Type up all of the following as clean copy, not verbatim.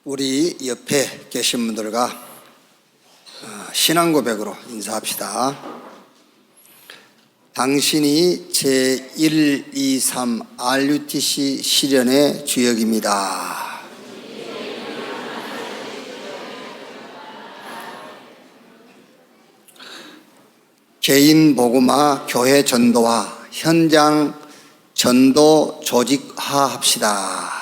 우리 옆에 계신 분들과 신앙 고백으로 인사합시다. 당신이 제123 RUTC 시련의 주역입니다. 개인 복음화 교회 전도와 현장 전도 조직화 합시다.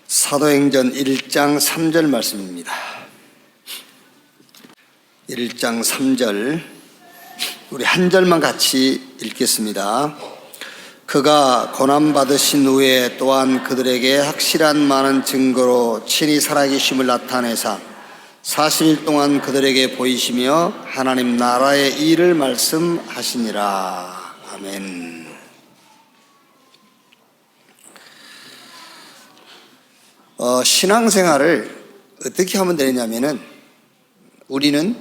사도행전 1장 3절 말씀입니다. 1장 3절 우리 한 절만 같이 읽겠습니다. 그가 고난받으신 후에 또한 그들에게 확실한 많은 증거로 친히 살아계심을 나타내사 40일 동안 그들에게 보이시며 하나님 나라의 일을 말씀하시니라. 아멘. 신앙생활을 어떻게 하면 되냐면은 우리는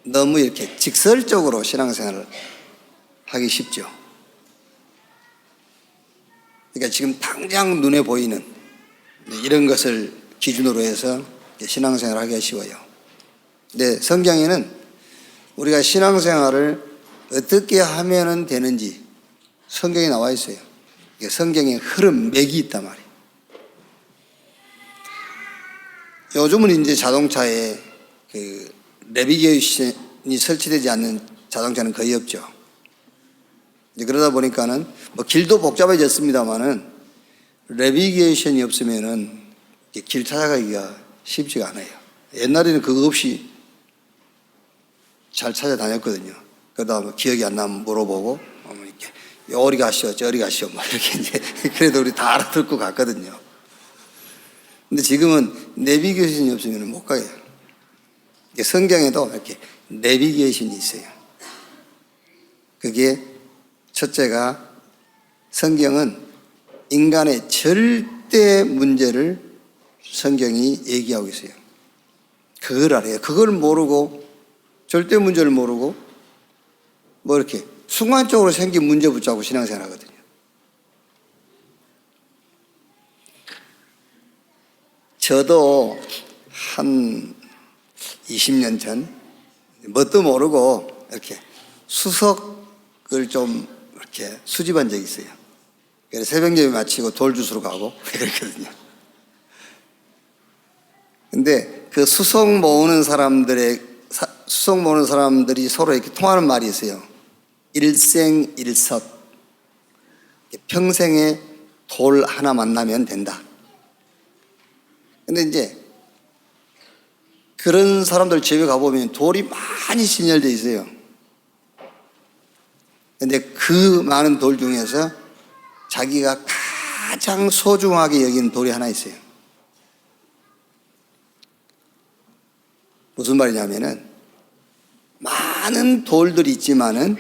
너무 이렇게 직설적으로 신앙생활을 하기 쉽죠. 그러니까 지금 당장 눈에 보이는 이런 것을 기준으로 해서 신앙생활을 하기가 쉬워요. 근데 성경에는 우리가 신앙생활을 어떻게 하면 되는지 성경에 나와 있어요. 성경의 흐름, 맥이 있단 말이에요. 요즘은 이제 자동차에 그 내비게이션이 설치되지 않는 자동차는 거의 없죠. 이제 그러다 보니까는 뭐 길도 복잡해졌습니다만은 내비게이션이 없으면은 길 찾아가기가 쉽지가 않아요. 옛날에는 그거 없이 잘 찾아다녔거든요. 그러다 기억이 안 나면 물어보고 이렇게 요리 가시오, 저리 가시오, 뭐 이렇게 이제 그래도 우리 다 알아듣고 갔거든요. 근데 지금은 내비게이션이 없으면 못 가요. 성경에도 이렇게 내비게이션이 있어요. 그게 첫째가 성경은 인간의 절대 문제를 성경이 얘기하고 있어요. 그걸 알아요. 그걸 모르고 절대 문제를 모르고 뭐 이렇게 순간적으로 생긴 문제 붙잡고 신앙생활 하거든요. 저도 한 20년 전 뭣도 모르고 이렇게 수석을 좀 이렇게 수집한 적이 있어요. 그래서 새벽 예배 마치고 돌 주스러 가고 그랬거든요. 근데 그 수석 모으는 사람들이 서로 이렇게 통하는 말이 있어요. 일생일석. 평생에 돌 하나 만나면 된다. 근데 이제 그런 사람들 집에 가보면 돌이 많이 진열되어 있어요. 근데 그 많은 돌 중에서 자기가 가장 소중하게 여기는 돌이 하나 있어요. 무슨 말이냐면은 많은 돌들이 있지만은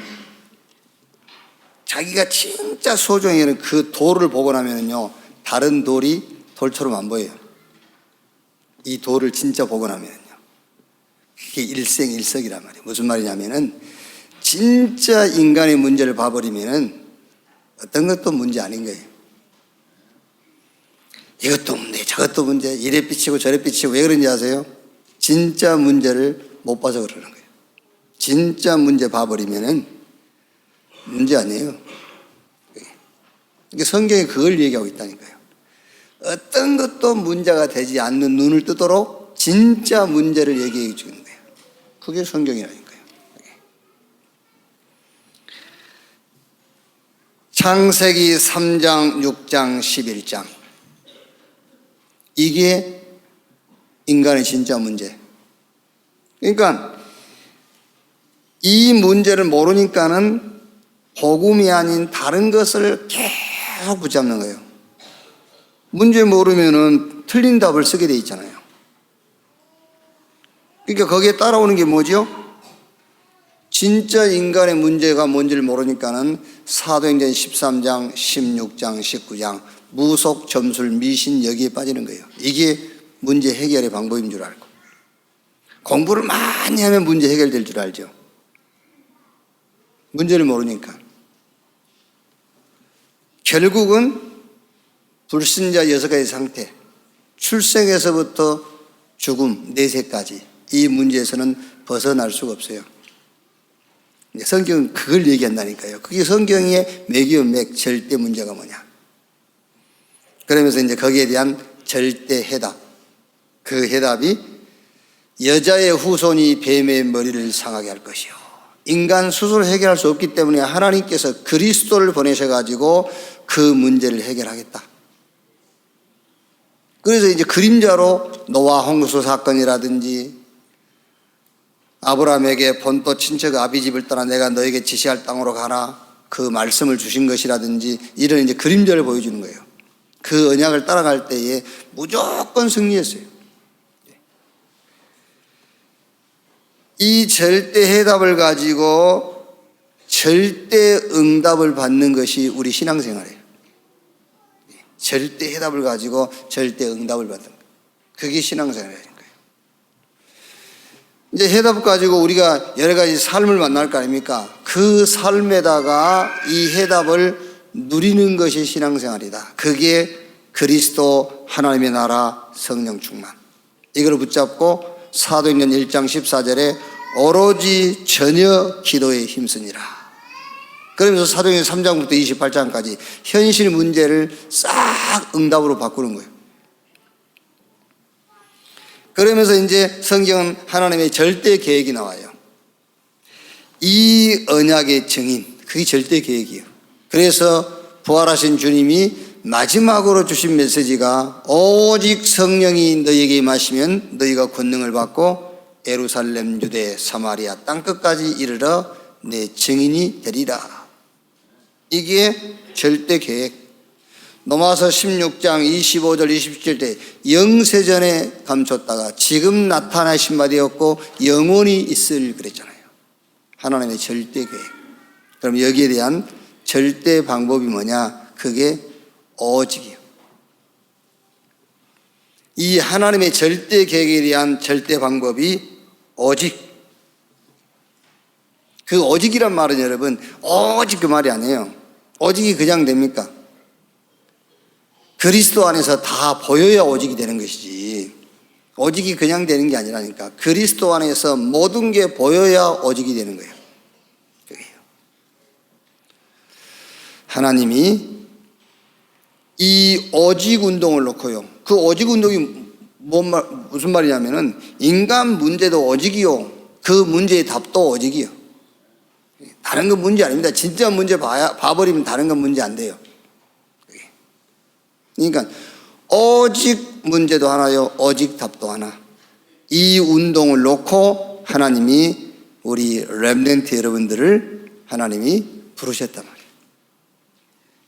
자기가 진짜 소중히 여기는 그 돌을 보고 나면은요, 다른 돌이 돌처럼 안 보여요. 이 돌을 진짜 보고 나면요. 그게 일생일석이란 말이에요. 무슨 말이냐면은 진짜 인간의 문제를 봐버리면은 어떤 것도 문제 아닌 거예요. 이것도 문제, 저것도 문제, 이래 삐치고 저래 삐치고 왜 그런지 아세요? 진짜 문제를 못 봐서 그러는 거예요. 진짜 문제 봐버리면은 문제 아니에요. 그러니까 성경이 그걸 얘기하고 있다니까요. 어떤 것도 문제가 되지 않는 눈을 뜨도록 진짜 문제를 얘기해 주는 거예요. 그게 성경이라니까요. 창세기 3장, 6장, 11장. 이게 인간의 진짜 문제. 그러니까 이 문제를 모르니까는 복음이 아닌 다른 것을 계속 붙잡는 거예요. 문제 모르면은 틀린 답을 쓰게 돼 있잖아요. 그러니까 거기에 따라오는 게 뭐죠? 진짜 인간의 문제가 뭔지를 모르니까는 사도행전 13장, 16장, 19장 무속, 점술, 미신 여기에 빠지는 거예요. 이게 문제 해결의 방법인 줄 알고 공부를 많이 하면 문제 해결될 줄 알죠. 문제를 모르니까. 결국은 불신자 6가지 상태, 출생에서부터 죽음 4세까지 이 문제에서는 벗어날 수가 없어요. 성경은 그걸 얘기한다니까요. 그게 성경의 맥이요 맥, 절대 문제가 뭐냐. 그러면서 이제 거기에 대한 절대 해답. 그 해답이 여자의 후손이 뱀의 머리를 상하게 할 것이요. 인간 스스로 해결할 수 없기 때문에 하나님께서 그리스도를 보내셔가지고 그 문제를 해결하겠다. 그래서 이제 그림자로 노아 홍수 사건이라든지 아브라함에게 본토 친척 아비집을 떠나 내가 너에게 지시할 땅으로 가라 그 말씀을 주신 것이라든지 이런 이제 그림자를 보여주는 거예요. 그 언약을 따라갈 때에 무조건 승리했어요. 이 절대 해답을 가지고 절대 응답을 받는 것이 우리 신앙생활이에요. 절대 해답을 가지고 절대 응답을 받는 거예요. 그게 신앙생활이에요. 이제 해답 가지고 우리가 여러 가지 삶을 만날 거 아닙니까? 그 삶에다가 이 해답을 누리는 것이 신앙생활이다. 그게 그리스도 하나님의 나라 성령 충만. 이걸 붙잡고 사도행전 1장 14절에 오로지 전혀 기도에 힘쓰니라. 그러면서 사도행전 3장부터 28장까지 현실 문제를 싹 응답으로 바꾸는 거예요. 그러면서 이제 성경은 하나님의 절대 계획이 나와요. 이 언약의 증인, 그게 절대 계획이에요. 그래서 부활하신 주님이 마지막으로 주신 메시지가 오직 성령이 너희에게 임하시면 너희가 권능을 받고 예루살렘, 유대, 사마리아 땅끝까지 이르러 내 증인이 되리라. 이게 절대 계획. 로마서 16장 25절 27절 때 영세전에 감췄다가 지금 나타나신 바 되었고 영원히 있을 그랬잖아요. 하나님의 절대 계획. 그럼 여기에 대한 절대 방법이 뭐냐? 그게 오직이요. 이 하나님의 절대 계획에 대한 절대 방법이 오직. 그 오직이란 말은 여러분 오직 그 말이 아니에요. 오직이 그냥 됩니까? 그리스도 안에서 다 보여야 오직이 되는 것이지 오직이 그냥 되는 게 아니라니까. 그리스도 안에서 모든 게 보여야 오직이 되는 거예요. 그게요. 하나님이 이 오직 운동을 놓고요. 그 오직 운동이 무슨 말이냐면은 인간 문제도 오직이요. 그 문제의 답도 오직이요. 다른 건 문제 아닙니다. 진짜 문제 봐버리면 다른 건 문제 안 돼요. 그러니까 오직 문제도 하나요. 오직 답도 하나. 이 운동을 놓고 하나님이 우리 렘넌트 여러분들을 하나님이 부르셨단 말이에요.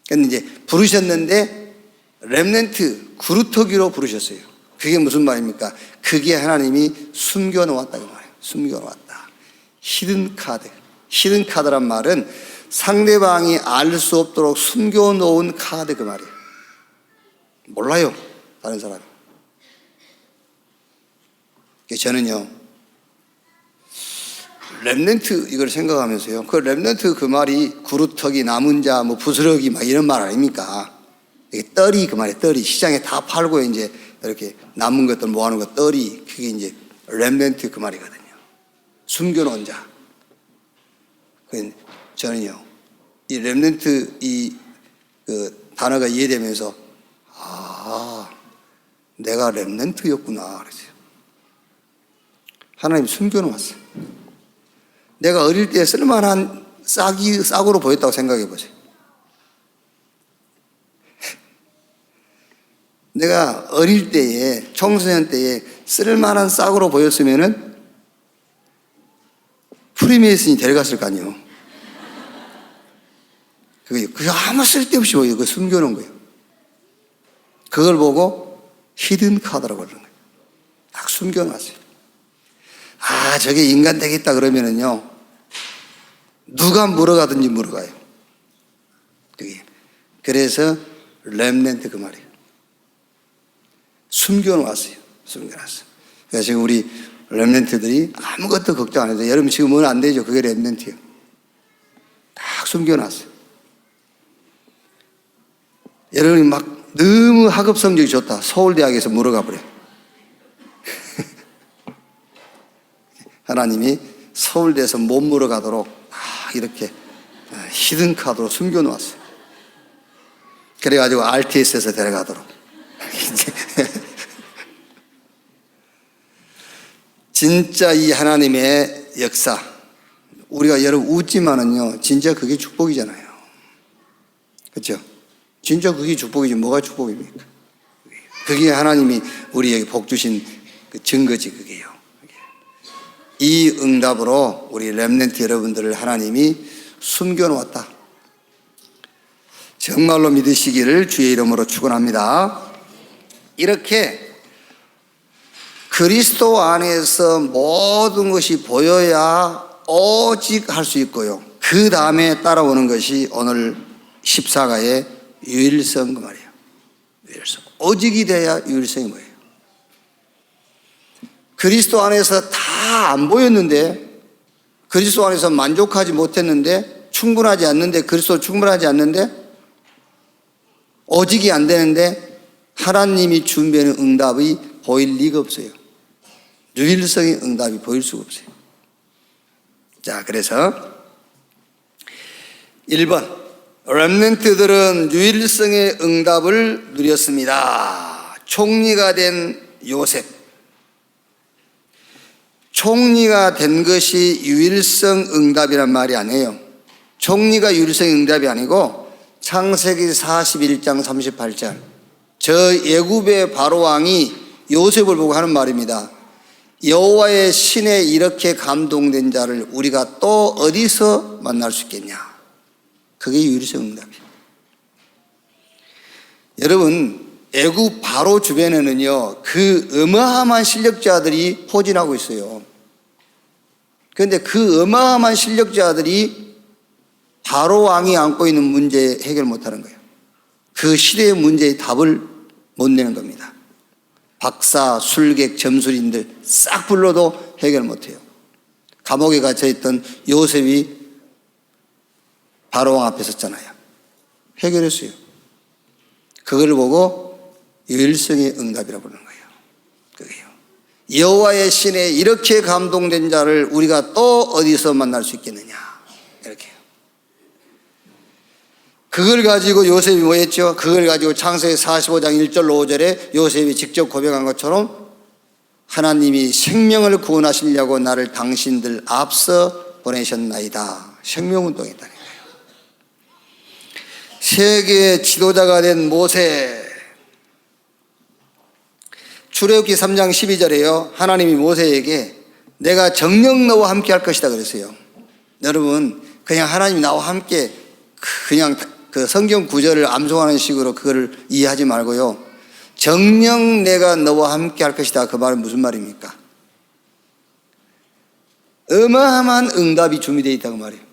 그런데 이제 부르셨는데 렘넌트 구루터기로 부르셨어요. 그게 무슨 말입니까? 그게 하나님이 숨겨놓았다 그 말이에요. 숨겨놓았다. 히든 카드. 히든 카드란 말은 상대방이 알 수 없도록 숨겨놓은 카드 그 말이에요. 몰라요. 다른 사람이. 저는요 렘넌트 이걸 생각하면서요 그 렘넌트 그 말이 구루터기, 남은 자, 뭐 부스러기 막 이런 말 아닙니까? 이게 떨이 그 말이에요. 떨이 시장에 다 팔고 이제 이렇게 남은 것들 모아놓은 거 떨이 그게 이제 렘넌트 그 말이거든요. 숨겨놓은 자. 저는요 이 렘넌트 그 단어가 이해되면서 내가 렘넌트였구나 그랬어요. 하나님 숨겨놓았어요. 내가 어릴 때 쓸만한 싹으로 보였다고 생각해 보세요. 내가 어릴 때에 청소년 때에 쓸만한 싹으로 보였으면은 프리메이슨이 데려갔을 거 아니에요. 그게 아무 쓸데없이 보여요. 그거 숨겨놓은 거예요. 그걸 보고 히든 카드라고 그러는 거예요. 딱 숨겨놨어요. 저게 인간 되겠다 그러면은요 누가 물어가든지 물어가요. 그게. 그래서 렘넌트 그 말이에요. 숨겨놓았어요. 숨겨놨어요. 그래서 지금 우리 렘넌트들이 아무것도 걱정 안 해도 여러분 지금 은 안 되죠. 그게 렘넌트예요. 숨겨놨어요. 여러분이 막 너무 학업 성적이 좋다. 서울대학에서 물어가 버려. 하나님이 서울대에서 못 물어가도록 이렇게 히든카드로 숨겨놓았어요. 그래가지고 RTS에서 데려가도록. 진짜 이 하나님의 역사, 우리가 여러분 웃지만은요, 진짜 그게 축복이잖아요. 그렇죠? 진짜 그게 축복이지 뭐가 축복입니까? 그게 하나님이 우리에게 복 주신 그 증거지, 그게요. 이 응답으로 우리 렘넌트 여러분들을 하나님이 숨겨놓았다. 정말로 믿으시기를 주의 이름으로 축원합니다. 이렇게 그리스도 안에서 모든 것이 보여야 오직 할 수 있고요. 그 다음에 따라오는 것이 오늘 14가의 유일성 그 말이에요. 유일성. 오직이 돼야 유일성이 뭐예요? 그리스도 안에서 다 안 보였는데, 그리스도 안에서 만족하지 못했는데, 충분하지 않는데, 그리스도 충분하지 않는데, 오직이 안 되는데 하나님이 준비하는 응답이 보일 리가 없어요. 유일성의 응답이 보일 수가 없어요. 자, 그래서 1번, 렘넌트들은 유일성의 응답을 누렸습니다. 총리가 된 요셉. 총리가 된 것이 유일성 응답이란 말이 아니에요. 총리가 유일성 응답이 아니고 창세기 41장 38절, 저 애굽의 바로왕이 요셉을 보고 하는 말입니다. 여호와의 신에 이렇게 감동된 자를 우리가 또 어디서 만날 수 있겠냐. 그게 유일성 응답이에요. 여러분, 애굽 바로 주변에는요, 그 어마어마한 실력자들이 포진하고 있어요. 그런데 그 어마어마한 실력자들이 바로 왕이 안고 있는 문제 해결 못하는 거예요. 그 시대의 문제의 답을 못 내는 겁니다. 박사, 술객, 점술인들 싹 불러도 해결 못해요. 감옥에 갇혀있던 요셉이 바로 왕 앞에 섰잖아요. 해결했어요. 그걸 보고 유일성의 응답이라고 부르는 거예요. 그게요. 여호와의 신에 이렇게 감동된 자를 우리가 또 어디서 만날 수 있겠느냐. 이렇게요. 그걸 가지고 요셉이 뭐 했죠? 그걸 가지고 창세기 45장 1절로 5절에 요셉이 직접 고백한 것처럼 하나님이 생명을 구원하시려고 나를 당신들 앞서 보내셨나이다. 생명운동했다는 거예요. 세계 지도자가 된 모세. 출애굽기 3장 12절에요. 하나님이 모세에게 내가 정녕 너와 함께 할 것이다 그랬어요. 여러분, 그냥 하나님이 나와 함께 그냥 그 성경 구절을 암송하는 식으로 그거를 이해하지 말고요. 정녕 내가 너와 함께 할 것이다. 그 말은 무슨 말입니까? 어마어마한 응답이 준비되어 있다고 말이에요.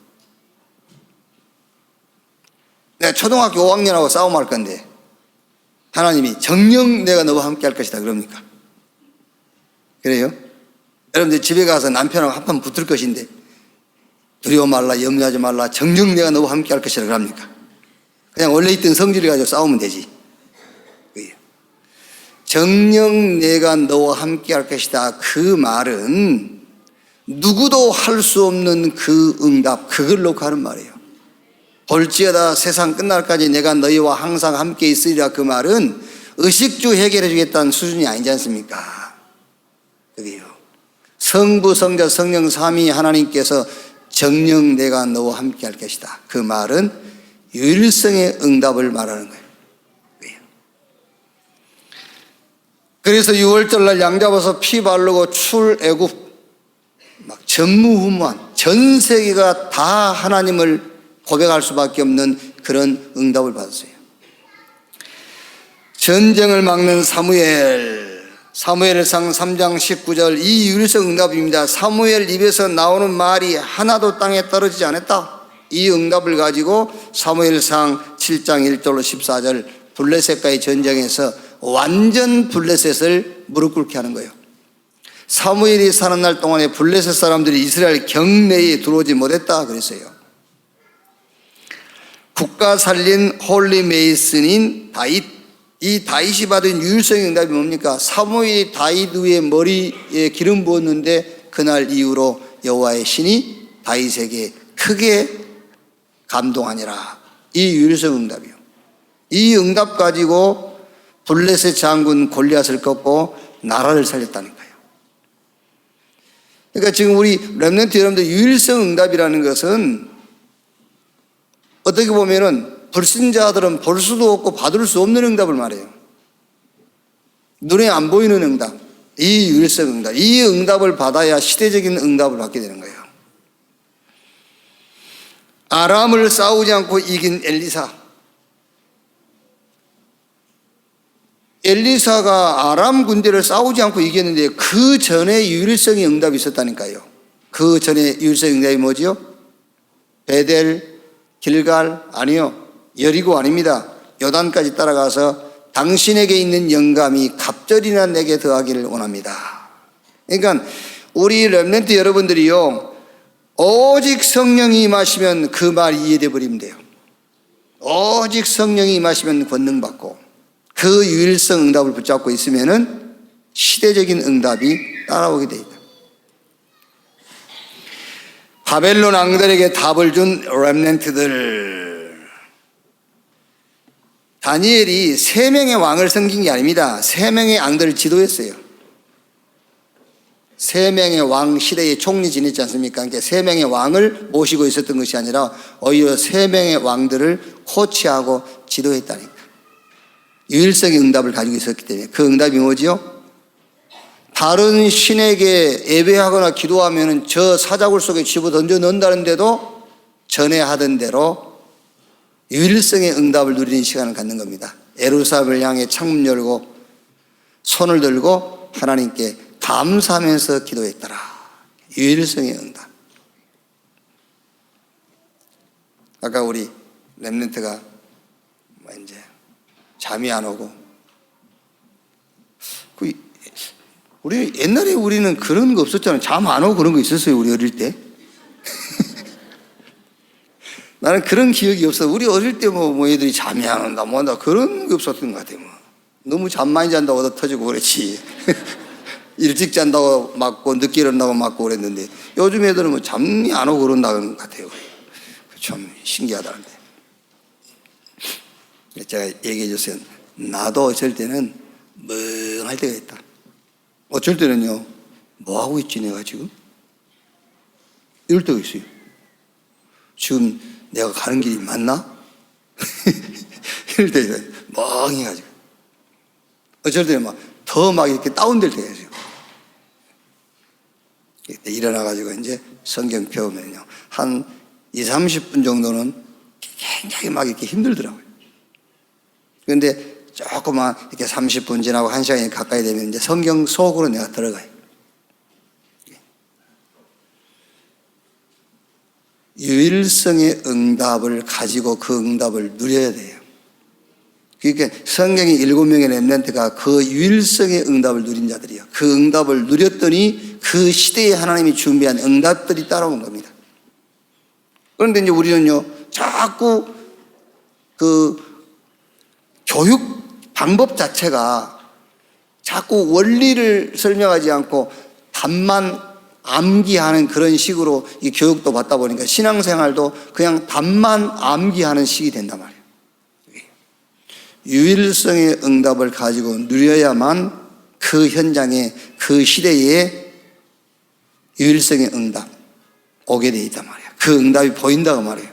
내가 초등학교 5학년하고 싸움할 건데 하나님이 정녕 내가 너와 함께 할 것이다 그럽니까? 그래요? 여러분들 집에 가서 남편하고 한판 붙을 것인데 두려워 말라, 염려하지 말라, 정녕 내가 너와 함께 할 것이라 그럽니까? 그냥 원래 있던 성질을 가지고 싸우면 되지. 정녕 내가 너와 함께 할 것이다. 그 말은 누구도 할 수 없는 그 응답, 그걸 놓고 하는 말이에요. 볼지어다 세상 끝날까지 내가 너희와 항상 함께 있으리라. 그 말은 의식주 해결해 주겠다는 수준이 아니지 않습니까? 그게요. 성부, 성자, 성령 삼위 하나님께서 정녕 내가 너와 함께 할 것이다. 그 말은 유일성의 응답을 말하는 거예요. 그래서 6월절날 양 잡아서 피 바르고 출애굽 막 전무후무한 전 세계가 다 하나님을 고백할 수밖에 없는 그런 응답을 받았어요. 전쟁을 막는 사무엘상 3장 19절 이 유일성 응답입니다. 사무엘 입에서 나오는 말이 하나도 땅에 떨어지지 않았다. 이 응답을 가지고 사무엘상 7장 1절로 14절 블레셋과의 전쟁에서 완전 블레셋을 무릎 꿇게 하는 거예요. 사무엘이 사는 날 동안에 블레셋 사람들이 이스라엘 경내에 들어오지 못했다 그랬어요. 국가 살린 홀리 메이슨인 다윗, 이 다윗이 받은 유일성의 응답이 뭡니까? 사무엘이 다윗 위에 머리에 기름 부었는데 그날 이후로 여호와의 신이 다윗에게 크게 감동하니라. 이 유일성 응답이요. 이 응답 가지고 블레셋 장군 골리앗을 꺾고 나라를 살렸다는 거예요. 그러니까 지금 우리 렘넌트 여러분들 유일성 응답이라는 것은 어떻게 보면은 불신자들은 볼 수도 없고 받을 수 없는 응답을 말해요. 눈에 안 보이는 응답, 이 유일성 응답, 이 응답을 받아야 시대적인 응답을 받게 되는 거예요. 아람을 싸우지 않고 이긴 엘리사. 엘리사가 아람 군대를 싸우지 않고 이겼는데 그 전에 유일성의 응답이 있었다니까요. 그 전에 유일성의 응답이 뭐지요? 베델, 길갈 아니요, 여리고 아닙니다. 요단까지 따라가서 당신에게 있는 영감이 갑절이나 내게 더하기를 원합니다. 그러니까 우리 렘넌트 여러분들이요, 오직 성령이 임하시면 그 말이 이해돼 버리면 돼요. 오직 성령이 임하시면 권능받고 그 유일성 응답을 붙잡고 있으면은 시대적인 응답이 따라오게 돼 있다. 바벨론 왕들에게 답을 준 렘넌트들. 다니엘이 3명의 왕을 섬긴 게 아닙니다. 3명의 왕들을 지도했어요. 3명의 왕 시대에 총리 지냈지 않습니까? 그러니까 3명의 왕을 모시고 있었던 것이 아니라 오히려 3명의 왕들을 코치하고 지도했다니까. 유일성의 응답을 가지고 있었기 때문에. 그 응답이 뭐지요? 다른 신에게 예배하거나 기도하면 저 사자굴 속에 집어 던져 넣는다는데도 전에 하던 대로 유일성의 응답을 누리는 시간을 갖는 겁니다. 예루살렘을 향해 창문 열고 손을 들고 하나님께 감사하면서 기도했더라. 유일성의 응답. 아까 우리 렘넌트가 이제 잠이 안 오고, 우리 옛날에 우리는 그런 거 없었잖아요. 잠 안 오고 그런 거 있었어요, 우리 어릴 때. 나는 그런 기억이 없어. 우리 어릴 때 뭐 애들이 잠이 안 온다, 뭐 한다, 그런 게 없었던 것 같아요. 뭐. 너무 잠 많이 잔다고 얻어 터지고 그랬지. 일찍 잔다고 맞고 늦게 일어나고 맞고 그랬는데 요즘 애들은 뭐 잠이 안 오고 그런다는 것 같아요. 참 신기하다는데. 제가 얘기해 줬어요. 나도 어쩔 때는 멍할 때가 있다. 어쩔 때는요, 뭐 하고 있지 내가 지금? 이럴 때가 있어요. 지금 내가 가는 길이 맞나? 이럴 때가 멍해가지고. 어쩔 때는 더 이렇게 다운될 때가 있어요. 이때 일어나가지고 이제 성경 펴보면요, 한 20-30분 정도는 굉장히 이렇게 힘들더라고요. 그런데 조금만 이렇게 30분 지나고 1시간이 가까이 되면 이제 성경 속으로 내가 들어가요. 유일성의 응답을 가지고 그 응답을 누려야 돼요. 그러니까 성경의 7명의 렘넌트가 그 유일성의 응답을 누린 자들이에요. 그 응답을 누렸더니 그 시대에 하나님이 준비한 응답들이 따라온 겁니다. 그런데 이제 우리는요, 자꾸 그 교육 방법 자체가 자꾸 원리를 설명하지 않고 답만 암기하는 그런 식으로 이 교육도 받다 보니까 신앙생활도 그냥 답만 암기하는 식이 된단 말이에요. 유일성의 응답을 가지고 누려야만 그 현장에, 그 시대에 유일성의 응답 오게 돼 있단 말이에요. 그 응답이 보인다고 말이에요.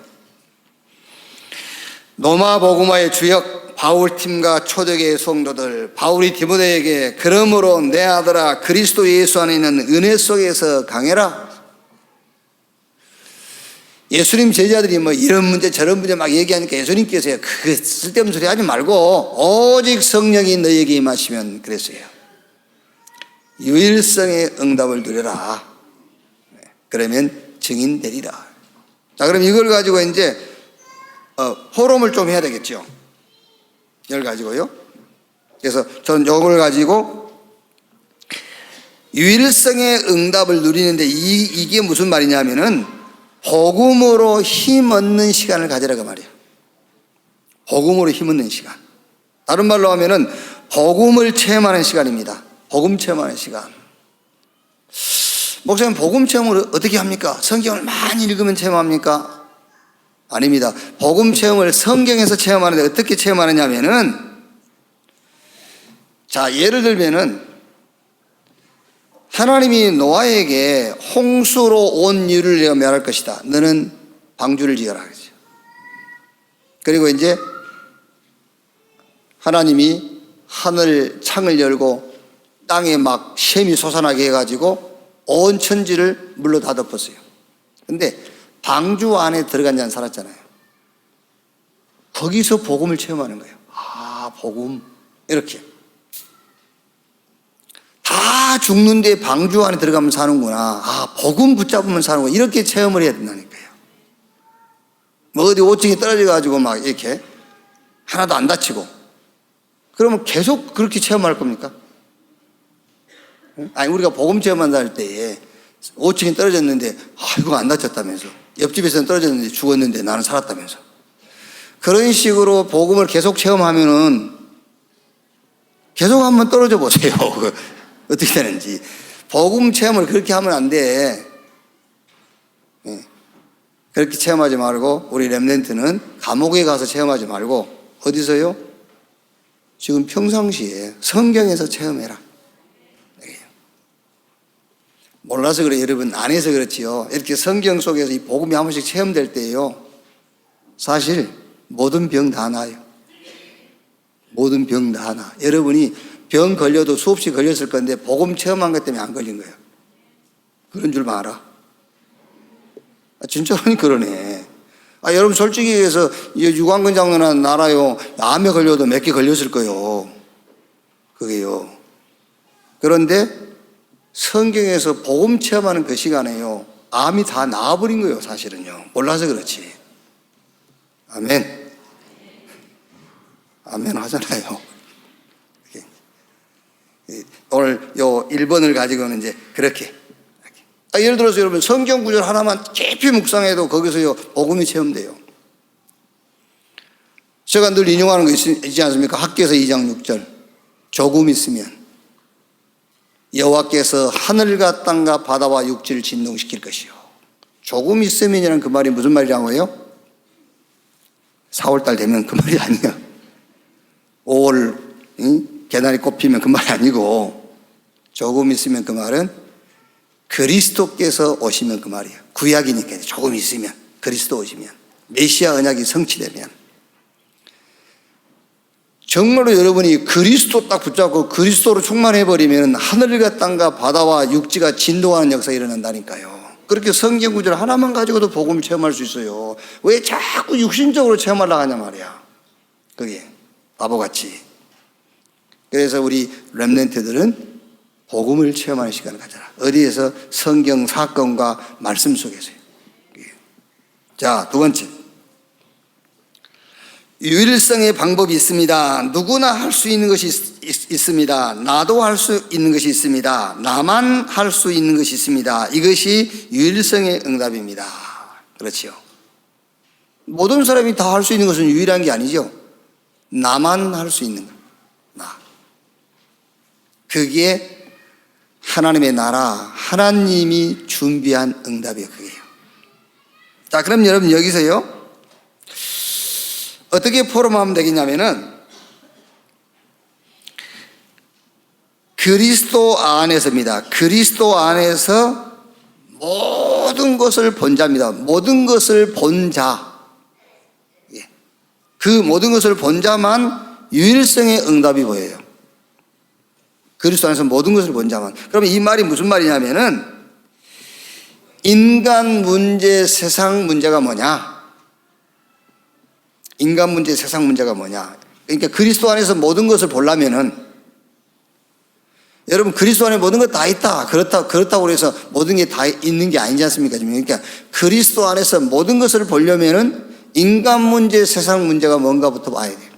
로마 복음화의 주역 바울팀과 초대교회 성도들, 바울이 디모데에게 그러므로 내 아들아 그리스도 예수 안에 있는 은혜 속에서 강해라. 예수님 제자들이 뭐 이런 문제 저런 문제 막 얘기하니까 예수님께서 그 쓸데없는 소리 하지 말고 오직 성령이 너에게 임하시면 그랬어요. 유일성의 응답을 누려라. 그러면 증인 되리라. 자, 그럼 이걸 가지고 이제 포럼을 좀 해야 되겠죠. 이걸 가지고요. 그래서 저는 이걸 가지고 유일성의 응답을 누리는데 이게 무슨 말이냐면은 복음으로 힘 얻는 시간을 가지라고 말이에요. 복음으로 힘없는 시간. 다른 말로 하면은 복음을 체험하는 시간입니다. 복음 체험하는 시간. 목사님, 복음 체험을 어떻게 합니까? 성경을 많이 읽으면 체험합니까? 아닙니다. 복음 체험을 성경에서 체험하는데 어떻게 체험하느냐 하면은, 자, 예를 들면은 하나님이 노아에게 홍수로 온 이유를 내가 멸할 것이다. 너는 방주를 지어라 그러죠. 그리고 이제 하나님이 하늘 창을 열고 땅에 막 샘이 솟아나게 해가지고 온 천지를 물로 다 덮었어요. 근데 방주 안에 들어간 자는 살았잖아요. 거기서 복음을 체험하는 거예요. 아, 복음. 이렇게. 다 죽는데 방주 안에 들어가면 사는구나. 아, 복음 붙잡으면 사는구나. 이렇게 체험을 해야 된다니까요. 뭐 어디 5층에 떨어져가지고 막 이렇게 하나도 안 다치고. 그러면 계속 그렇게 체험할 겁니까? 아니, 우리가 복음 체험한다 할 때에 5층에 떨어졌는데, 이거 안 다쳤다면서. 옆집에서는 떨어졌는데 죽었는데 나는 살았다면서. 그런 식으로 복음을 계속 체험하면은 계속 한번 떨어져 보세요. 어떻게 되는지. 복음 체험을 그렇게 하면 안 돼. 그렇게 체험하지 말고, 우리 렘넌트는 감옥에 가서 체험하지 말고, 어디서요? 지금 평상시에 성경에서 체험해라. 몰라서 그래요. 여러분, 안 해서 그렇지요. 이렇게 성경 속에서 이 복음이 한 번씩 체험될 때요, 사실 모든 병 다 나아요. 모든 병 다 나아. 여러분이 병 걸려도 수없이 걸렸을 건데 복음 체험한 것 때문에 안 걸린 거예요. 그런 줄 알아. 진짜 그러네. 여러분, 솔직히 얘기해서 유관근 장로나 나라요, 암에 걸려도 몇 개 걸렸을 거예요. 그게요. 그런데 성경에서 복음 체험하는 그 시간에요, 암이 다 나아버린 거예요. 사실은요. 몰라서 그렇지. 아멘. 아멘 하잖아요. 오늘 요 1번을 가지고는 이제 그렇게. 예를 들어서 여러분, 성경 구절 하나만 깊이 묵상해도 거기서요, 복음이 체험돼요. 제가 늘 인용하는 거 있지 않습니까? 학개서 2장 6절. 조금 있으면 여호와께서 하늘과 땅과 바다와 육지를 진동시킬 것이요. 조금 있으면이라는 그 말이 무슨 말이라고요? 4월달 되면 그 말이 아니야. 5월 개나리 꽃 피면 그 말이 아니고, 조금 있으면 그 말은 그리스도께서 오시면 그 말이에요. 구약이니까 조금 있으면, 그리스도 오시면, 메시아 언약이 성취되면. 정말로 여러분이 그리스도 딱 붙잡고 그리스도로 충만해버리면 하늘과 땅과 바다와 육지가 진동하는 역사가 일어난다니까요. 그렇게 성경 구절 하나만 가지고도 복음을 체험할 수 있어요. 왜 자꾸 육신적으로 체험하려고 하냐 말이야. 그게 바보같이. 그래서 우리 렘넌트들은 복음을 체험하는 시간을 가져라. 어디에서? 성경 사건과 말씀 속에서요. 자, 두 번째, 유일성의 방법이 있습니다. 누구나 할 수 있는 것이 있습니다. 나도 할 수 있는 것이 있습니다. 나만 할 수 있는 것이 있습니다. 이것이 유일성의 응답입니다. 그렇지요. 모든 사람이 다 할 수 있는 것은 유일한 게 아니죠. 나만 할 수 있는 것. 나. 그게 하나님의 나라, 하나님이 준비한 응답이에요. 그게요. 자, 그럼 여러분 여기서요, 어떻게 포럼하면 되겠냐면은, 그리스도 안에서입니다. 그리스도 안에서 모든 것을 본 자입니다. 모든 것을 본 자. 그 모든 것을 본 자만 유일성의 응답이 보여요. 그리스도 안에서 모든 것을 본 자만. 그러면 이 말이 무슨 말이냐면은, 인간 문제, 세상 문제가 뭐냐? 인간 문제, 세상 문제가 뭐냐? 그러니까 그리스도 안에서 모든 것을 보려면은, 여러분, 그리스도 안에 모든 것 다 있다. 그렇다고 해서 모든 게 다 있는 게 아니지 않습니까? 그러니까 그리스도 안에서 모든 것을 보려면은 인간 문제, 세상 문제가 뭔가부터 봐야 돼요.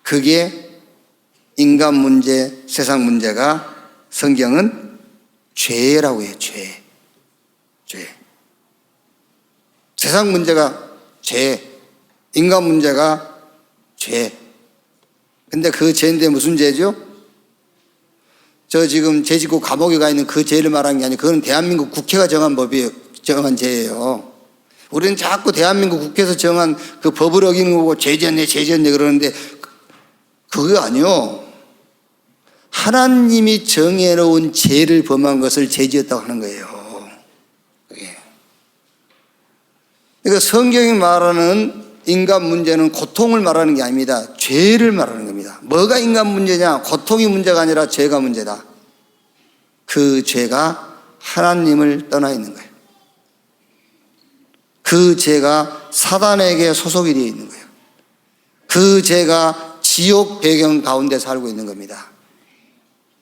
그게 인간 문제, 세상 문제가 성경은 죄라고 해요. 죄. 세상 문제가 죄. 인간 문제가 죄. 근데 그 죄인데 무슨 죄죠? 저 지금 죄 짓고 감옥에 가 있는 그 죄를 말하는 게 아니고 그건 대한민국 국회가 정한 법이에요. 정한 죄예요. 우리는 자꾸 대한민국 국회에서 정한 그 법을 어기는 거고 죄졌네 그러는데 그거 아니요. 하나님이 정해놓은 죄를 범한 것을 죄지었다고 하는 거예요. 그러니까 성경이 말하는 인간 문제는 고통을 말하는 게 아닙니다. 죄를 말하는 겁니다. 뭐가 인간 문제냐? 고통이 문제가 아니라 죄가 문제다. 그 죄가 하나님을 떠나 있는 거예요. 그 죄가 사단에게 소속이 되어 있는 거예요. 그 죄가 지옥 배경 가운데 살고 있는 겁니다.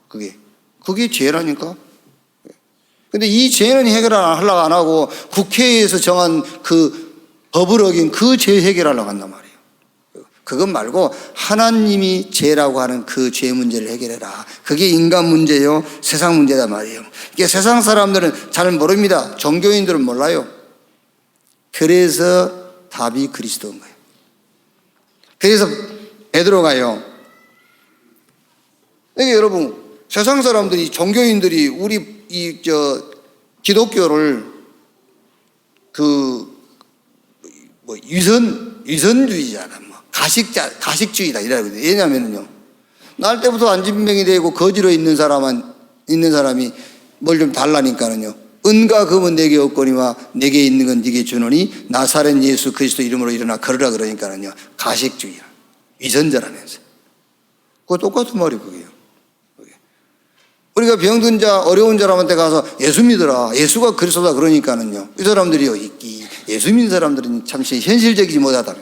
그게 죄라니까. 근데 이 죄는 해결하려고 안 하고 국회에서 정한 그 법을 어긴 그 죄 해결하려고 한단 말이에요. 그것 말고 하나님이 죄라고 하는 그 죄 문제를 해결해라. 그게 인간 문제요, 세상 문제다 말이에요. 이게 세상 사람들은 잘 모릅니다. 종교인들은 몰라요. 그래서 답이 그리스도인 거예요. 그래서 베드로가요. 이게 여러분, 세상 사람들이, 종교인들이 우리 기독교를 위선주의잖아. 가식주의다. 이라고. 왜냐면은요, 날 때부터 안진병이 되고 거지로 있는 사람이 뭘 좀 달라니까는요. 은과 금은 내게 없거니와 내게 있는 건 네게 주노니 나사렛 예수 그리스도 이름으로 일어나 걸으라 그러니까는요. 가식주의야. 위선자라면서. 그거 똑같은 말이 그게요. 우리가 병든 자, 어려운 사람한테 가서 예수 믿어라. 예수가 그리스도다 그러니까는요. 이 사람들이요. 예수 믿는 사람들은 참 현실적이지 못하다.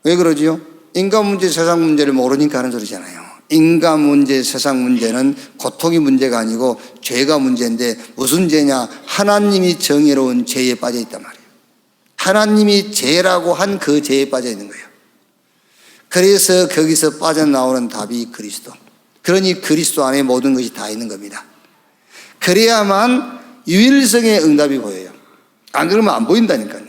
왜 그러지요? 인간 문제, 세상 문제를 모르니까 하는 소리잖아요. 인간 문제, 세상 문제는 고통이 문제가 아니고 죄가 문제인데 무슨 죄냐? 하나님이 정의로운 죄에 빠져 있단 말이에요. 하나님이 죄라고 한 그 죄에 빠져 있는 거예요. 그래서 거기서 빠져나오는 답이 그리스도. 그러니 그리스도 안에 모든 것이 다 있는 겁니다. 그래야만 유일성의 응답이 보여요. 안 그러면 안 보인다니까요.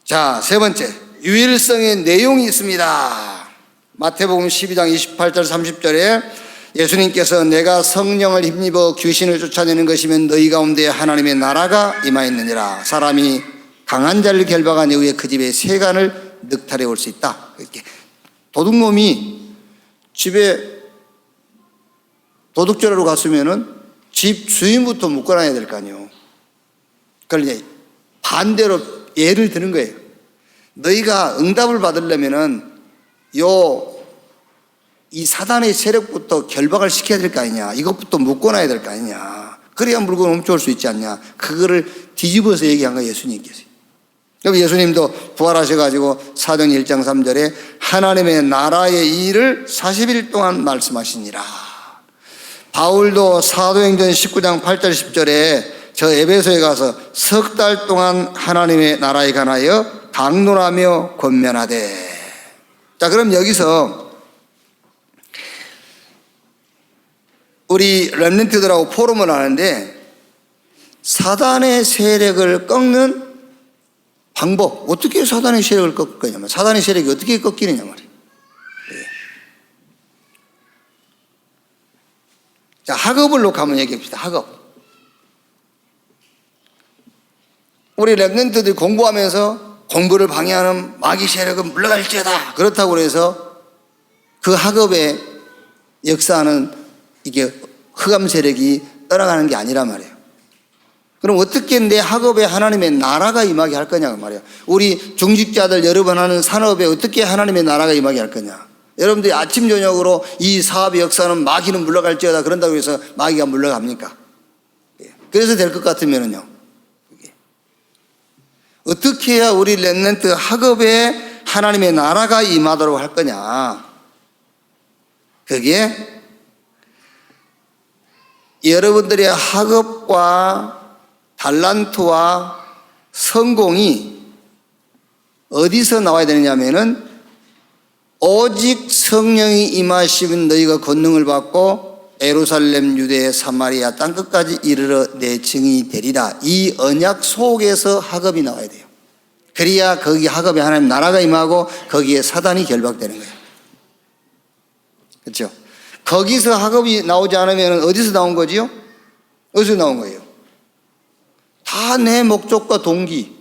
자, 세 번째, 유일성의 내용이 있습니다. 마태복음 12장 28절 30절에 예수님께서 내가 성령을 힘입어 귀신을 쫓아내는 것이면 너희 가운데 하나님의 나라가 임하였느니라. 사람이 강한 자를 결박한 이후에 그 집에 세간을 늑탈해 올 수 있다. 이렇게 도둑놈이 집에 도둑질하러 갔으면은 집 주인부터 묶어놔야 될 거 아니에요. 그걸 이제 반대로 예를 드는 거예요. 너희가 응답을 받으려면은 이 사단의 세력부터 결박을 시켜야 될 거 아니냐. 이것부터 묶어놔야 될 거 아니냐. 그래야 물건 훔쳐올 수 있지 않냐. 그거를 뒤집어서 얘기한 거예요, 예수님께서. 그럼 예수님도 부활하셔가지고 사도행 1장 3절에 하나님의 나라의 일을 40일 동안 말씀하시니라. 바울도 사도행전 19장 8절 10절에 저 에베소에 가서 석 달 동안 하나님의 나라에 관하여 강론하며 권면하되. 자, 그럼 여기서 우리 렘넌트들하고 포럼을 하는데 사단의 세력을 꺾는 방법, 어떻게 사단의 세력을 꺾을 거냐면, 사단의 세력이 어떻게 꺾이느냐 말이에요. 자, 학업을 놓고 한번 얘기합시다. 학업. 우리 랩런트들이 공부하면서 공부를 방해하는 마귀 세력은 물러갈지어다. 그렇다고 해서 그 학업의 역사는 이게 흑암 세력이 떠나가는 게 아니란 말이에요. 그럼 어떻게 내 학업에 하나님의 나라가 임하게 할 거냐 말이에요. 우리 중직자들 여러 번 하는 산업에 어떻게 하나님의 나라가 임하게 할 거냐. 여러분들이 아침 저녁으로 이 사업의 역사는 마귀는 물러갈지어다 그런다고 해서 마귀가 물러갑니까? 그래서 될 것 같으면은요, 어떻게 해야 우리 렘넌트 학업에 하나님의 나라가 임하도록 할 거냐. 그게 여러분들의 학업과 달란트와 성공이 어디서 나와야 되느냐 하면은 오직 성령이 임하시면 너희가 권능을 받고 예루살렘, 유대, 사마리아 땅끝까지 이르러 내 증인이 되리라. 이 언약 속에서 학업이 나와야 돼요. 그래야 거기 학업에 하나님 나라가 임하고 거기에 사단이 결박되는 거예요. 그렇죠? 거기서 학업이 나오지 않으면 어디서 나온 거지요? 어디서 나온 거예요? 다 내 목적과 동기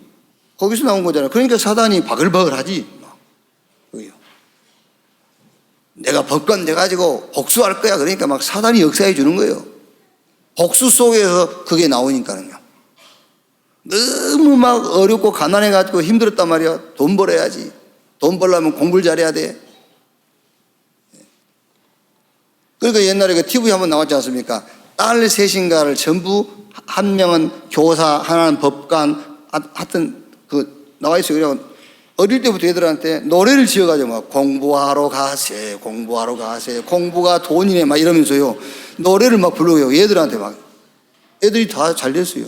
거기서 나온 거잖아요. 그러니까 사단이 바글바글 하지. 내가 법관 돼가지고 복수할 거야. 그러니까 막 사단이 역사해 주는 거예요. 복수 속에서 그게 나오니까는요. 너무 막 어렵고 가난해가지고 힘들었단 말이야. 돈 벌어야지. 돈 벌려면 공부를 잘해야 돼. 그러니까 옛날에 그 TV 한번 나왔지 않습니까? 딸 셋인가를 전부 한 명은 교사, 하나는 법관, 하여튼 그 나와 있어요. 그래서 어릴 때부터 애들한테 노래를 지어가지고 막 공부하러 가세, 공부하러 가세, 공부가 돈이네 막 이러면서요. 노래를 막 부르고요. 애들한테 막. 애들이 다 잘 됐어요.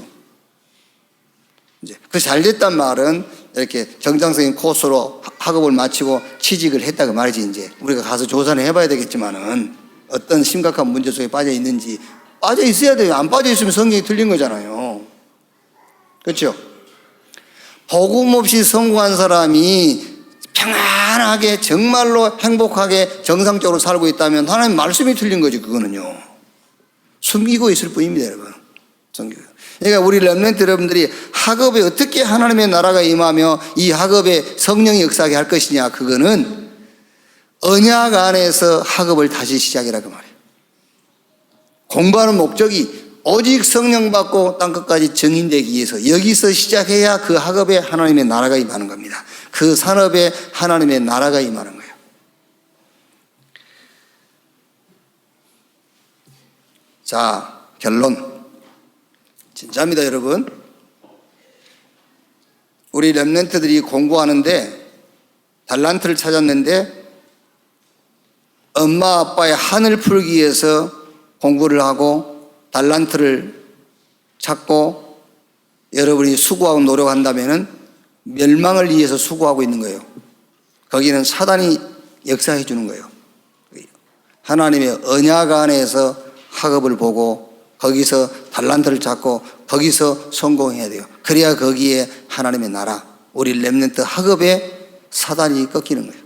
이제 그 잘 됐단 말은 이렇게 정상적인 코스로 학업을 마치고 취직을 했다고 말이지. 이제 우리가 가서 조사를 해봐야 되겠지만은 어떤 심각한 문제 속에 빠져 있는지 빠져 있어야 돼요. 안 빠져 있으면 성경이 틀린 거잖아요. 그렇죠? 복음 없이 성공한 사람이 평안하게 정말로 행복하게 정상적으로 살고 있다면 하나님 말씀이 틀린 거지. 그거는요. 숨기고 있을 뿐입니다, 여러분. 그러니까 우리 렘넌트 여러분들이 학업에 어떻게 하나님의 나라가 임하며 이 학업에 성령이 역사하게 할 것이냐, 그거는 언약 안에서 학업을 다시 시작이라고 말해요. 공부하는 목적이 오직 성령 받고 땅끝까지 증인되기 위해서 여기서 시작해야 그 학업에 하나님의 나라가 임하는 겁니다. 그 산업에 하나님의 나라가 임하는 거예요. 자, 결론. 진짜입니다, 여러분. 우리 렘넌트들이 공부하는데 달란트를 찾았는데 엄마 아빠의 한을 풀기 위해서 공부를 하고 달란트를 찾고 여러분이 수고하고 노력한다면 멸망을 위해서 수고하고 있는 거예요. 거기는 사단이 역사해 주는 거예요. 하나님의 언약 안에서 학업을 보고 거기서 달란트를 찾고 거기서 성공해야 돼요. 그래야 거기에 하나님의 나라, 우리 렘넌트 학업에 사단이 꺾이는 거예요.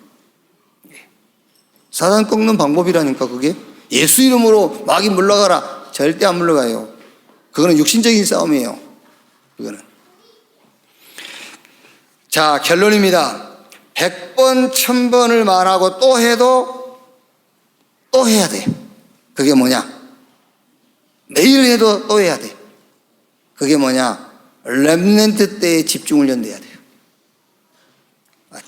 사단 꺾는 방법이라니까 그게. 예수 이름으로 마귀 물러가라. 절대 안 물러가요. 그거는 육신적인 싸움이에요. 그거는. 자, 결론입니다. 100번, 1000번을 말하고 또 해도 또 해야 돼. 그게 뭐냐? 매일 해도 또 해야 돼. 그게 뭐냐? 렘넌트 때에 집중훈련 돼야 돼요.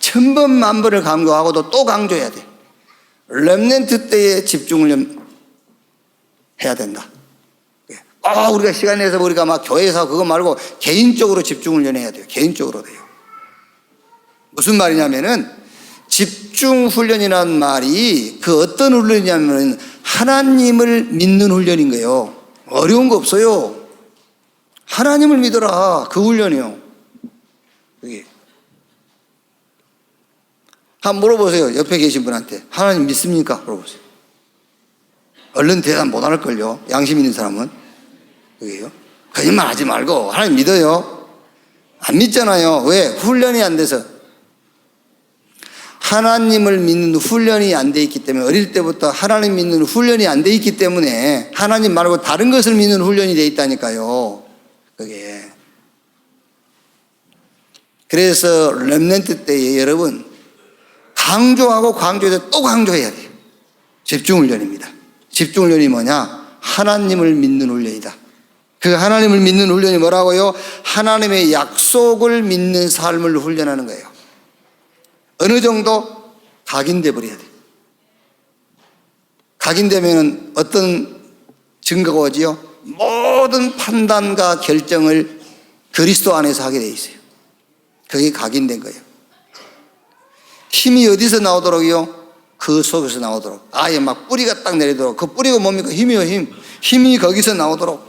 1000번, 만번을 강조하고도 또 강조해야 돼. 렘넌트 때에 집중훈련 해야 된다. 우리가 시간 내서 우리가 막 교회에서 그거 말고 개인적으로 집중훈련 해야 돼요. 개인적으로 돼요. 무슨 말이냐면은 집중훈련이라는 말이 그 어떤 훈련이냐면 하나님을 믿는 훈련인 거예요. 어려운 거 없어요. 하나님을 믿어라. 그 훈련이요. 그게. 한번 물어보세요. 옆에 계신 분한테. 하나님 믿습니까? 물어보세요. 얼른 대답 못 할걸요. 양심 있는 사람은. 그게요. 거짓말 하지 말고 하나님 믿어요. 안 믿잖아요. 왜? 훈련이 안 돼서. 하나님을 믿는 훈련이 안 돼 있기 때문에, 어릴 때부터 하나님 믿는 훈련이 안 돼 있기 때문에 하나님 말고 다른 것을 믿는 훈련이 돼 있다니까요. 그게. 그래서 렘넌트 때에 여러분 강조하고 강조해서 또 강조해야 돼요. 집중훈련입니다. 집중훈련이 뭐냐? 하나님을 믿는 훈련이다. 그 하나님을 믿는 훈련이 뭐라고요? 하나님의 약속을 믿는 삶을 훈련하는 거예요. 어느 정도 각인돼 버려야 돼요. 각인되면 어떤 증거가 오지요? 모든 판단과 결정을 그리스도 안에서 하게 돼 있어요. 그게 각인된 거예요. 힘이 어디서 나오도록요? 그 속에서 나오도록. 아예 막 뿌리가 딱 내리도록. 그 뿌리가 뭡니까? 힘이요, 힘. 힘이 거기서 나오도록.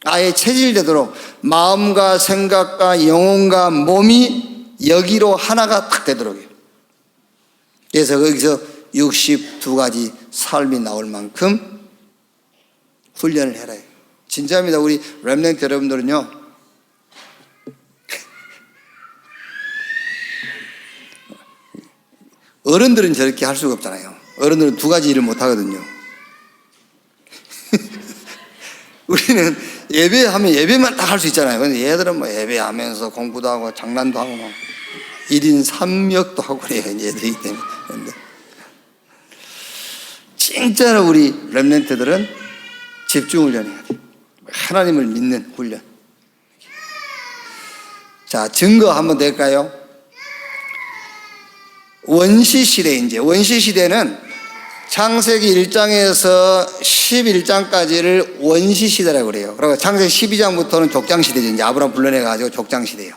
아예 체질되도록. 마음과 생각과 영혼과 몸이 여기로 하나가 딱 되도록이에요. 그래서 거기서 62가지 삶이 나올 만큼 훈련을 해라. 진짜입니다. 우리 렘넌트 여러분들은요, 어른들은 저렇게 할 수가 없잖아요. 어른들은 두 가지 일을 못 하거든요. 우리는 예배하면 예배만 딱 할 수 있잖아요. 근데 얘들은 뭐 예배하면서 공부도 하고 장난도 하고 뭐 1인 3역도 하고 그래요. 얘들이기 때문에. 그런데 진짜로 우리 렘넌트들은 집중 훈련해야 돼요. 하나님을 믿는 훈련. 자, 증거 한번 될까요? 원시시대, 이제 원시시대는 창세기 1장에서 11장까지를 원시시대라고 그래요. 그리고 창세기 12장부터는 족장시대죠. 이제 아브라함 불러내가지고 족장시대예요.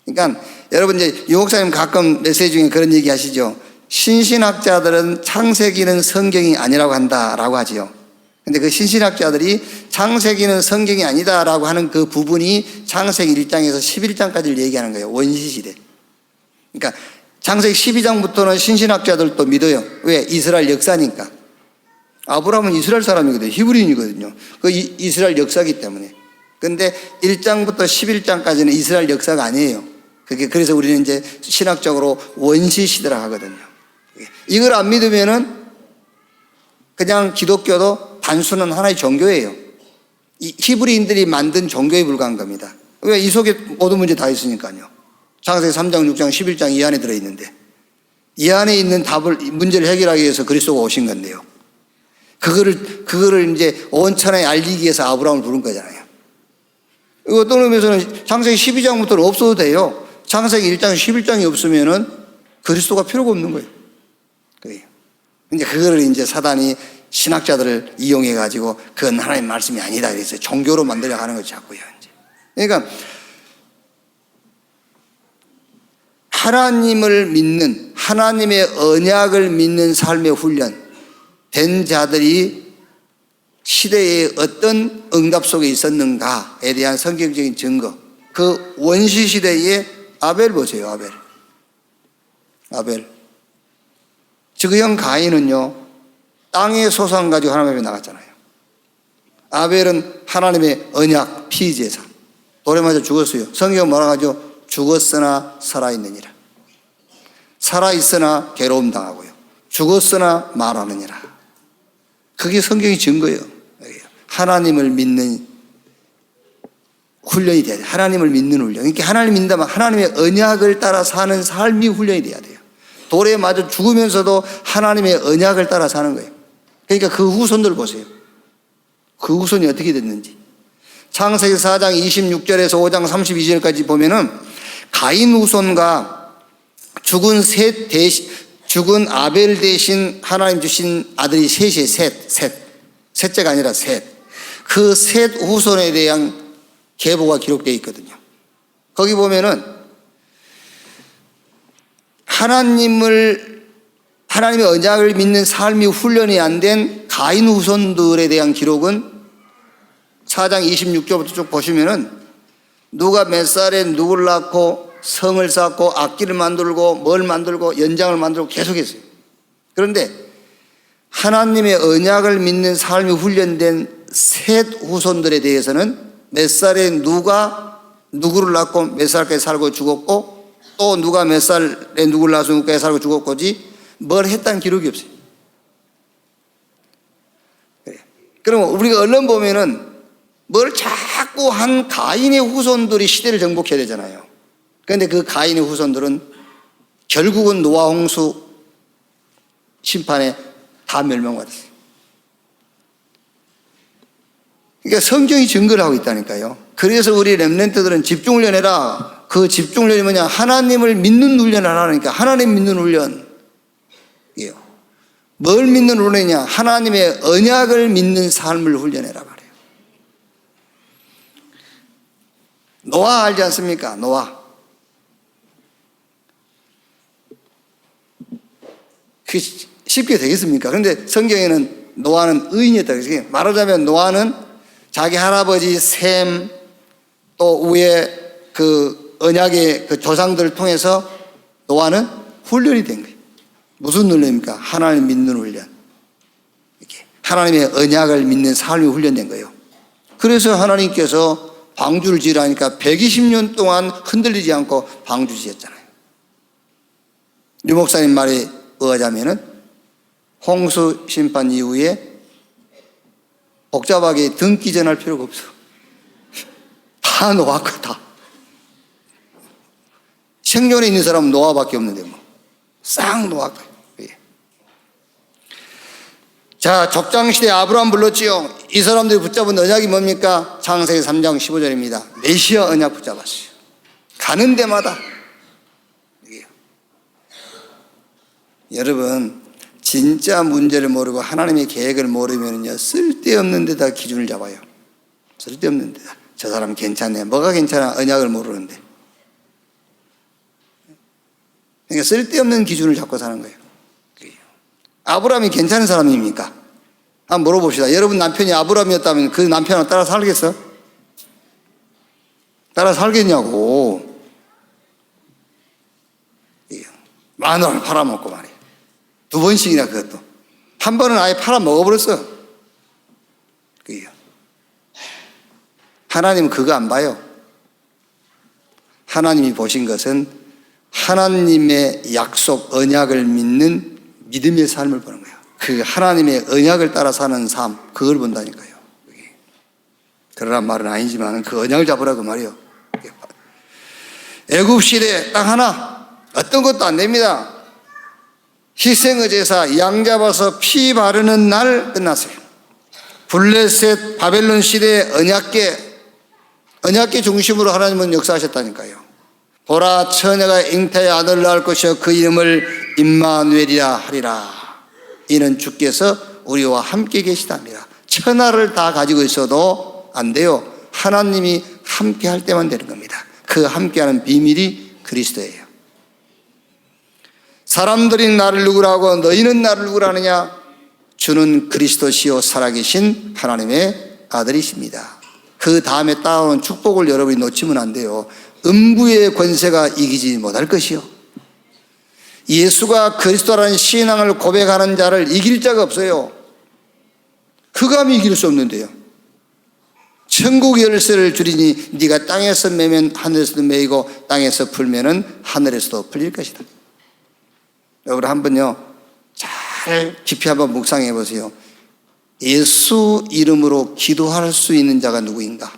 그러니까 여러분, 이제 유 목사님 가끔 메시지 중에 그런 얘기 하시죠. 신신학자들은 창세기는 성경이 아니라고 한다라고 하지요. 근데 그 신신학자들이 창세기는 성경이 아니다라고 하는 그 부분이 창세기 1장에서 11장까지를 얘기하는 거예요. 원시시대. 그러니까 창세기 12장부터는 신신학자들도 믿어요. 왜? 이스라엘 역사니까. 아브라함은 이스라엘 사람이거든요. 히브리인이거든요. 그 이스라엘 역사기 때문에. 근데 1장부터 11장까지는 이스라엘 역사가 아니에요. 그래서 우리는 이제 신학적으로 원시시대라고 하거든요. 이걸 안 믿으면은 그냥 기독교도 단순한 하나의 종교예요. 이 히브리인들이 만든 종교에 불과한 겁니다. 왜? 이 속에 모든 문제 다 있으니까요. 창세기 3장, 6장, 11장 이 안에 들어있는데, 이 안에 있는 문제를 해결하기 위해서 그리스도가 오신 건데요. 그거를 이제 온 천하에 알리기 위해서 아브라함을 부른 거잖아요. 어떤 의미에서는 창세기 12장부터는 없어도 돼요. 창세기 1장, 11장이 없으면은 그리스도가 필요가 없는 거예요. 그래요. 근데 그거를 이제 사단이 신학자들을 이용해가지고 그건 하나님의 말씀이 아니다. 그래서 종교로 만들려고 하는 거죠, 자꾸요. 이제. 그러니까 하나님을 믿는, 하나님의 언약을 믿는 삶의 훈련 된 자들이 시대에 어떤 응답 속에 있었는가에 대한 성경적인 증거. 그 원시시대의 아벨 보세요. 아벨. 즉형 가인은요, 땅의 소산 가지고 하나님 앞에 나갔잖아요. 아벨은 하나님의 언약 피제사. 돌에 맞아 죽었어요. 성경은 뭐라고 하죠? 죽었으나 살아있느니라. 살아있으나 괴로움 당하고요. 죽었으나 말하느니라. 그게 성경의 증거예요. 하나님을 믿는 훈련이 돼야 돼요. 하나님을 믿는 훈련. 그러니까 하나님을 믿는다면 하나님의 언약을 따라 사는 삶이 훈련이 돼야 돼요. 돌에 맞아 죽으면서도 하나님의 언약을 따라 사는 거예요. 그러니까 그 후손들 보세요. 그 후손이 어떻게 됐는지. 창세기 4장 26절에서 5장 32절까지 보면은 가인 후손과 죽은 아벨 대신 하나님 주신 아들이 셋이에요. 셋째가 아니라 셋. 그 셋 후손에 대한 계보가 기록되어 있거든요. 거기 보면은 하나님의 언약을 믿는 삶이 훈련이 안 된 가인 후손들에 대한 기록은 4장 26절부터 쭉 보시면은 누가 몇 살에 누구를 낳고 성을 쌓고 악기를 만들고 뭘 만들고 연장을 만들고 계속했어요. 그런데 하나님의 언약을 믿는 삶이 훈련된 셋 후손들에 대해서는 몇 살에 누가 누구를 낳고 몇 살까지 살고 죽었고 또 누가 몇 살에 누구를 낳아서 누구까지 살고 죽었고지 뭘 했다는 기록이 없어요. 그럼 우리가 얼른 보면은 뭘 자꾸 한 가인의 후손들이 시대를 정복해야 되잖아요. 그런데 그 가인의 후손들은 결국은 노아 홍수 심판에 다 멸망받았어요. 그러니까 성경이 증거를 하고 있다니까요. 그래서 우리 렘넌트들은 집중훈련 해라. 그 집중훈련이 뭐냐? 하나님을 믿는 훈련을 하라니까. 하나님 믿는 훈련이에요. 뭘 믿는 훈련이냐? 하나님의 언약을 믿는 삶을 훈련해라 말이에요. 노아 알지 않습니까? 노아. 그게 쉽게 되겠습니까? 그런데 성경에는 노아는 의인이었다. 말하자면 노아는 자기 할아버지 셈, 또 위에 그 언약의 그 조상들을 통해서 노아는 훈련이 된 거예요. 무슨 훈련입니까? 하나님 믿는 훈련. 이렇게 하나님의 언약을 믿는 삶이 훈련된 거예요. 그래서 하나님께서 방주를 지으라니까 120년 동안 흔들리지 않고 방주 지었잖아요. 유 목사님 말에 의하자면은 홍수 심판 이후에 복잡하게 등기 전할 필요가 없어. 다 노아가 다. 생존에 있는 사람은 노아밖에 없는데 뭐. 싹 노아가. 자, 적장시대 아브라함 불렀지요. 이 사람들이 붙잡은 언약이 뭡니까? 창세기 3장 15절입니다. 메시아 언약 붙잡았어요. 가는 데마다. 여러분, 진짜 문제를 모르고 하나님의 계획을 모르면요, 쓸데없는 데다 기준을 잡아요. 쓸데없는 데다. 저 사람 괜찮네. 뭐가 괜찮아? 언약을 모르는데. 그러니까 쓸데없는 기준을 잡고 사는 거예요. 아브라함이 괜찮은 사람입니까? 한번 물어봅시다. 여러분 남편이 아브라함이었다면 그 남편을 따라 살겠어? 따라 살겠냐고. 마누라를 팔아먹고 말이에요. 2번씩이나 그것도. 한 번은 아예 팔아먹어버렸어. 하나님은 그거 안 봐요. 하나님이 보신 것은 하나님의 약속, 언약을 믿는 믿음의 삶을 보는 거예요. 그 하나님의 언약을 따라 사는 삶, 그걸 본다니까요. 그러란 말은 아니지만 그 언약을 잡으라고 말이에요. 애굽 시대 딱 하나, 어떤 것도 안 됩니다. 희생의 제사, 양 잡아서 피 바르는 날 끝났어요. 블레셋 바벨론 시대의 언약계 중심으로 하나님은 역사하셨다니까요. 보라, 처녀가 잉태의 아들을 낳을 것이요 그 이름을 임마누엘이라 하리라. 이는 주께서 우리와 함께 계시답니다. 천하를 다 가지고 있어도 안 돼요. 하나님이 함께 할 때만 되는 겁니다. 그 함께하는 비밀이 그리스도예요. 사람들이 나를 누구라고 너희는 나를 누구라느냐? 주는 그리스도시요 살아계신 하나님의 아들이십니다. 그 다음에 따라오는 축복을 여러분이 놓치면 안 돼요. 음부의 권세가 이기지 못할 것이요. 예수가 그리스도라는 신앙을 고백하는 자를 이길 자가 없어요. 그 감히 이길 수 없는데요. 천국 열쇠를 주리니 네가 땅에서 매면 하늘에서도 매이고 땅에서 풀면은 하늘에서도 풀릴 것이다. 여러분 한번요 잘 깊이 한번 묵상해 보세요. 예수 이름으로 기도할 수 있는 자가 누구인가?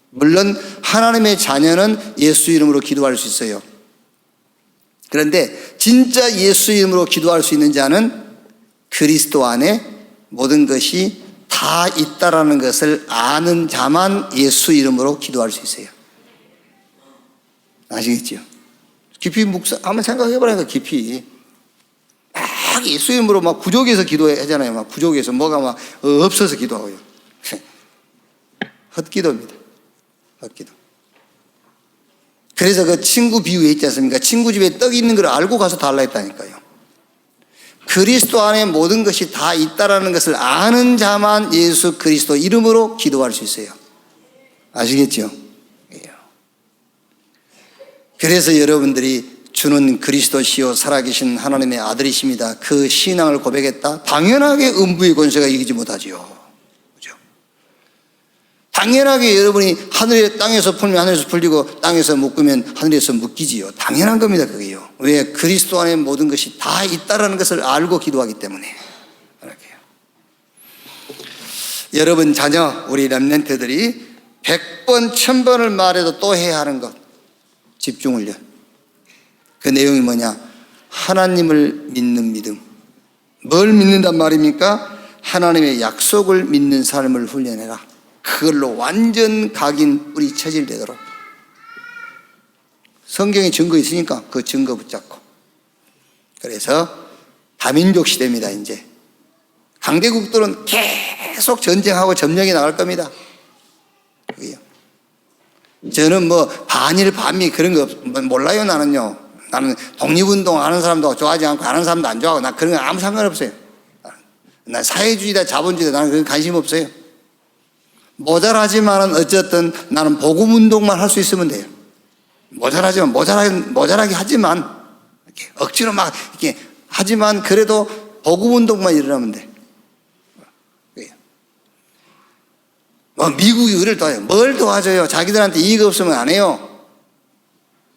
물론 하나님의 자녀는 예수 이름으로 기도할 수 있어요. 그런데 진짜 예수 이름으로 기도할 수 있는 자는 그리스도 안에 모든 것이 다 있다라는 것을 아는 자만 예수 이름으로 기도할 수 있어요. 아시겠죠? 깊이 한번 생각해 보라니까. 깊이 막 예수 이름으로 막 구족에서 기도하잖아요. 막 구족에서 뭐가 막 없어서 기도하고요. 헛기도입니다. 헛기도. 그래서 그 친구 비유에 있지 않습니까? 친구 집에 떡이 있는 걸 알고 가서 달라 했다니까요. 그리스도 안에 모든 것이 다 있다라는 것을 아는 자만 예수 그리스도 이름으로 기도할 수 있어요. 아시겠죠? 그래서 여러분들이 주는 그리스도시요 살아계신 하나님의 아들이십니다. 그 신앙을 고백했다? 당연하게 음부의 권세가 이기지 못하지요. 그죠? 당연하게 여러분이 하늘에 땅에서 풀면 하늘에서 풀리고 땅에서 묶으면 하늘에서 묶이지요. 당연한 겁니다. 그게요. 왜? 그리스도 안에 모든 것이 다 있다라는 것을 알고 기도하기 때문에. 그렇게요. 여러분 자녀, 우리 렘넌트들이 100번, 1000번을 말해도 또 해야 하는 것, 집중을요. 그 내용이 뭐냐? 하나님을 믿는 믿음. 뭘 믿는단 말입니까? 하나님의 약속을 믿는 삶을 훈련해라. 그걸로 완전 각인 뿌리 체질되도록. 성경에 증거 있으니까 그 증거 붙잡고. 그래서 다민족 시대입니다. 이제 강대국들은 계속 전쟁하고 점령해 나갈 겁니다. 그게요. 저는 뭐 반일 반미 그런 거 몰라요. 나는 독립운동 하는 사람도 좋아하지 않고 하는 사람도 안 좋아하고 나 그런 거 아무 상관없어요. 난 사회주의다 자본주의다 나는 그런 관심 없어요. 모자라지만은 어쨌든 나는 복음운동만 할 수 있으면 돼요. 모자라지만 모자라게 하지만 이렇게 억지로 막 이렇게 하지만 그래도 복음운동만 일어나면 돼. 미국이 우리를 도와요. 뭘 도와줘요? 자기들한테 이익 없으면 안 해요.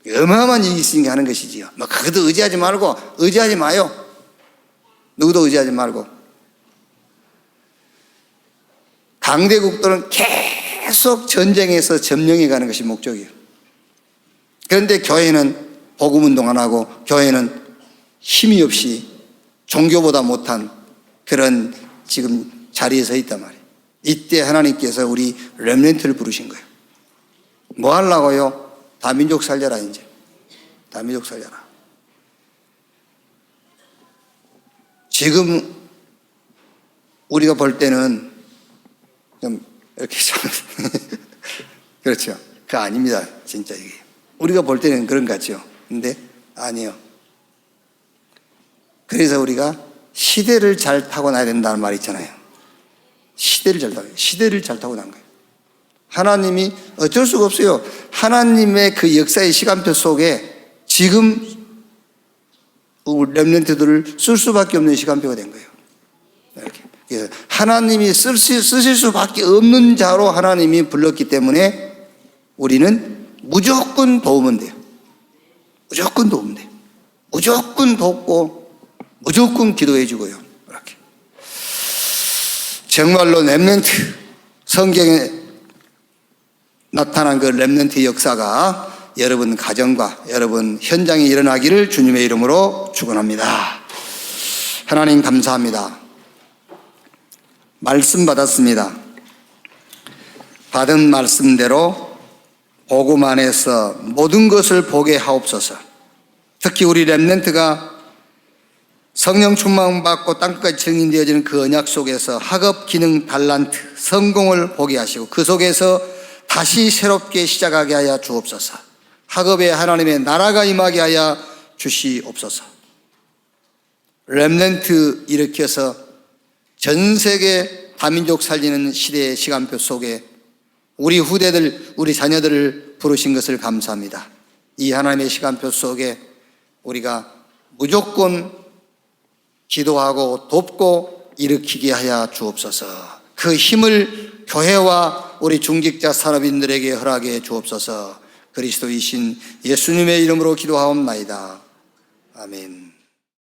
어마어마한 이익이 있으니까 하는 것이지요. 그것도 의지하지 말고, 의지하지 마요. 누구도 의지하지 말고. 강대국들은 계속 전쟁에서 점령해 가는 것이 목적이에요. 그런데 교회는 복음운동 안 하고, 교회는 힘이 없이 종교보다 못한 그런 지금 자리에 서 있단 말이에요. 이때 하나님께서 우리 렘넌트를 부르신 거예요. 뭐 하려고요? 다민족 살려라. 이제 다민족 살려라. 지금 우리가 볼 때는 좀 이렇게 그렇죠. 그거 아닙니다. 진짜 이게 우리가 볼 때는 그런 것 같죠. 근데 아니요. 그래서 우리가 시대를 잘 타고 나야 된다는 말이 있잖아요. 시대를 잘 타고 난 거예요. 하나님이 어쩔 수가 없어요. 하나님의 그 역사의 시간표 속에 지금 렘넌트들을 쓸 수밖에 없는 시간표가 된 거예요. 이렇게. 하나님이 쓰실 수밖에 없는 자로 하나님이 불렀기 때문에 우리는 무조건 도우면 돼요. 무조건 도우면 돼요. 무조건 돕고 무조건 기도해 주고요. 이렇게. 정말로 렘넌트, 성경에 나타난 그 렘넌트 역사가 여러분 가정과 여러분 현장에 일어나기를 주님의 이름으로 축원합니다. 하나님 감사합니다. 말씀 받았습니다. 받은 말씀대로 복음 안에서 모든 것을 보게 하옵소서. 특히 우리 렘넌트가 성령 충만 받고 땅끝까지 증인되어지는 그 언약 속에서 학업, 기능, 달란트, 성공을 보게 하시고 그 속에서 다시 새롭게 시작하게 하여 주옵소서. 학업에 하나님의 나라가 임하게 하여 주시옵소서. 렘넌트 일으켜서 전 세계 다민족 살리는 시대의 시간표 속에 우리 후대들, 우리 자녀들을 부르신 것을 감사합니다. 이 하나님의 시간표 속에 우리가 무조건 기도하고 돕고 일으키게 하여 주옵소서. 그 힘을 교회와 우리 중직자 산업인들에게 허락해 주옵소서. 그리스도이신 예수님의 이름으로 기도하옵나이다. 아멘.